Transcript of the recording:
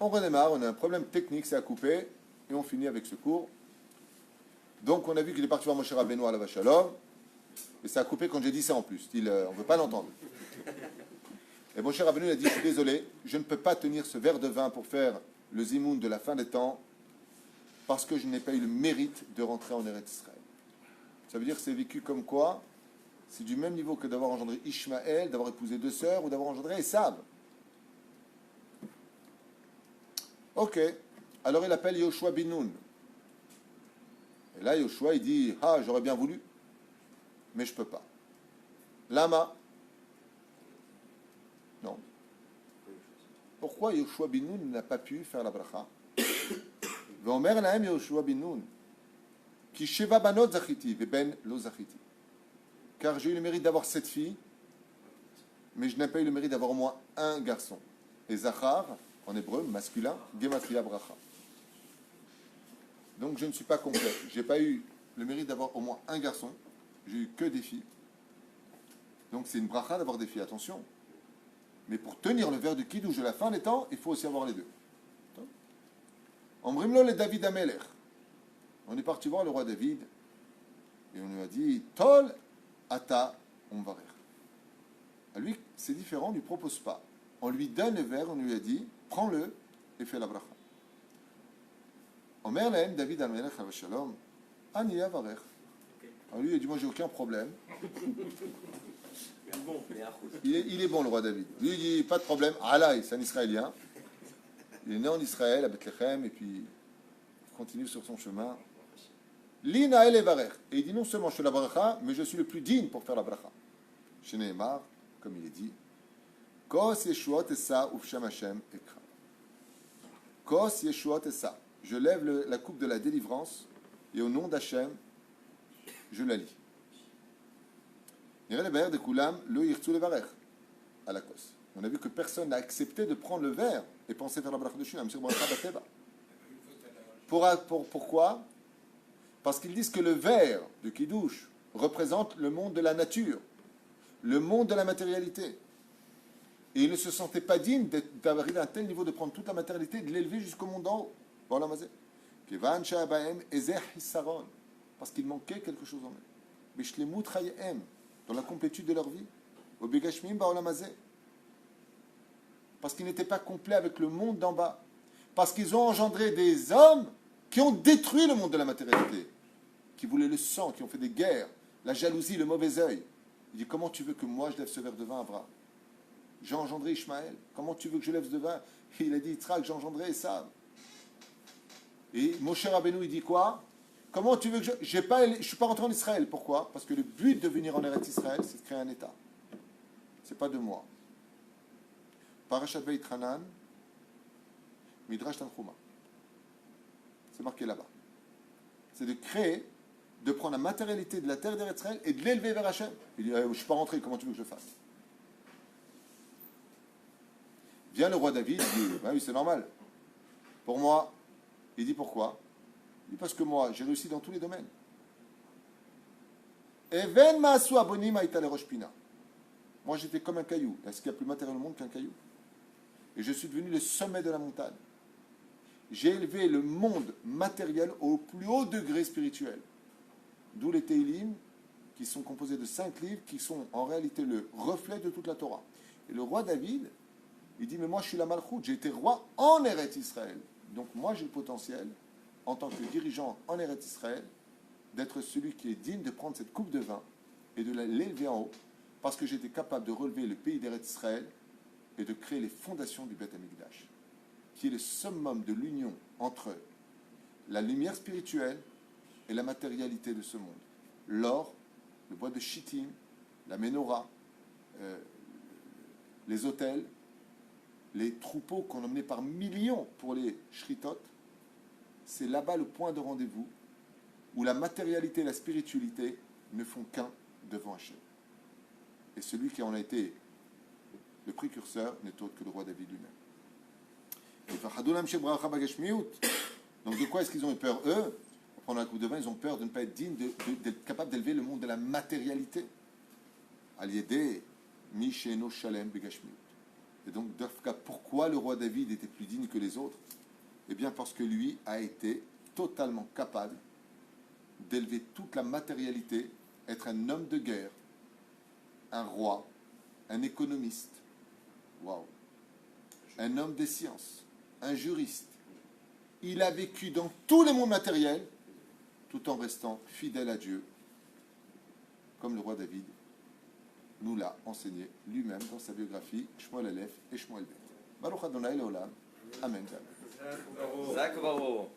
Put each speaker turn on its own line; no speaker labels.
On redémarre, on a un problème technique, c'est à couper, et on finit avec ce cours. Donc on a vu qu'il est parti voir Moshe Rabbeinu à la Vachalom, et ça a coupé quand j'ai dit ça en plus. On ne veut pas l'entendre. Et Moshe Rabbeinu a dit, je suis désolé, je ne peux pas tenir ce verre de vin pour faire le zimoun de la fin des temps, parce que je n'ai pas eu le mérite de rentrer en Eretz Israël. Ça veut dire que c'est vécu comme quoi? C'est du même niveau que d'avoir engendré Ishmaël, d'avoir épousé 2 sœurs, ou d'avoir engendré Esav. Ok, alors il appelle Yoshua bin Nun. Et là, Yoshua, il dit, ah, j'aurais bien voulu, mais je ne peux pas. Lama? Non. Pourquoi Yoshua bin Nun n'a pas pu faire la bracha? Ve'omer lahem Yoshua bin Nun, ki sheva banot zachiti, ve'ben lo zachiti. Car j'ai eu le mérite d'avoir 7 filles, mais je n'ai pas eu le mérite d'avoir au moins un garçon. Et Zachar, en hébreu, masculin, Gematria Bracha. Donc je ne suis pas complet. Je n'ai pas eu le mérite d'avoir au moins un garçon. J'ai eu que des filles. Donc c'est une bracha d'avoir des filles, attention. Mais pour tenir le verre de Kiddush de la fin des temps, il faut aussi avoir les deux. Omrimlo le David Amelech. On est parti voir le roi David et on lui a dit Tol ata umvarer. À lui, c'est différent, on ne lui propose pas. On lui donne le verre, on lui a dit prends-le et fais la bracha. Omer lahem David Amelech Avashalom ani avarer. Alors lui, il a dit moi j'ai aucun problème. Il est bon le roi David. Lui il dit pas de problème. Allah, c'est un Israélien. Il est né en Israël à Bethléem et puis il continue sur son chemin. Lina el evarer. Et il dit non seulement je fais la bracha, mais je suis le plus digne pour faire la bracha. Chez Nehemar, comme il est dit, Kos Yeshuot Esa Ufshem Hashem Ekra. Kos Yeshuot Esa. Je lève la coupe de la délivrance et au nom d'Hachem, je la lis. Nireh levarer de Kulam lo yirtzu levarer à la Kos. On a vu que personne n'a accepté de prendre le verre et penser faire la bracha de Shinam. Pourquoi? Parce qu'ils disent que le verre de Kiddush représente le monde de la nature, le monde de la matérialité. Et ils ne se sentaient pas dignes d'arriver à un tel niveau de prendre toute la matérialité et de l'élever jusqu'au monde d'en haut. Voilà, parce qu'il manquait quelque chose en eux. Dans la complétude de leur vie. Parce qu'ils n'étaient pas complets avec le monde d'en bas. Parce qu'ils ont engendré des hommes qui ont détruit le monde de la matérialité, qui voulaient le sang, qui ont fait des guerres, la jalousie, le mauvais œil. Il dit, comment tu veux que moi je lève ce verre de vin, Abraham? J'ai engendré Ishmaël. Comment tu veux que je lève ce vin? Et il a dit, Yitzhak, j'ai engendré Esav. Et Moshe Rabbeinu, il dit quoi? Comment tu veux que je ne suis pas rentré en Israël? Pourquoi? Parce que le but de venir en Eretz Israël, c'est de créer un État. Ce n'est pas de moi. Parashat Vayitchanan, Midrash Tanchuma. C'est marqué là-bas. C'est de créer, de prendre la matérialité de la terre d'Eretz Israël et de l'élever vers Hachem. Il dit, je ne suis pas rentré, comment tu veux que je le fasse? Vient le roi David, il dit, oui, c'est normal. Pour moi, il dit pourquoi? Il dit parce que moi, j'ai réussi dans tous les domaines. Even ma'asu abonim haïta le rosh pina. Moi, j'étais comme un caillou. Est-ce qu'il y a plus matériel au monde qu'un caillou? Et je suis devenu le sommet de la montagne. J'ai élevé le monde matériel au plus haut degré spirituel. D'où les Teilim, qui sont composés de 5 livres, qui sont en réalité le reflet de toute la Torah. Et le roi David, il dit, mais moi je suis la Malchoute, j'ai été roi en Eretz Israël. Donc moi j'ai le potentiel, en tant que dirigeant en Eretz Israël, d'être celui qui est digne de prendre cette coupe de vin et de l'élever en haut, parce que j'étais capable de relever le pays d'Eretz Israël et de créer les fondations du Beth Amikdash, qui est le summum de l'union entre la lumière spirituelle et la matérialité de ce monde. L'or, le bois de Shittim, la menorah, les autels, les troupeaux qu'on emmenait par millions pour les shritot, c'est là-bas le point de rendez-vous où la matérialité et la spiritualité ne font qu'un devant Hachem. Et celui qui en a été le précurseur n'est autre que le roi David lui-même. Donc de quoi est-ce qu'ils ont eu peur, eux? Pendant la coupe de vin, ils ont peur de ne pas être dignes, d'être capables d'élever le monde de la matérialité. Al-Yedé, Misheno Shalem Begashmiut. Et donc, pourquoi le roi David était plus digne que les autres? Eh bien, parce que lui a été totalement capable d'élever toute la matérialité, être un homme de guerre, un roi, un économiste, waouh, un homme des sciences, un juriste. Il a vécu dans tous les mondes matériels, tout en restant fidèle à Dieu, comme le roi David nous l'a enseigné lui-même dans sa biographie Shmuel Aleph et Shmuel Bet. Baruch Adonai Leolam. Amen.
Zak Bravo.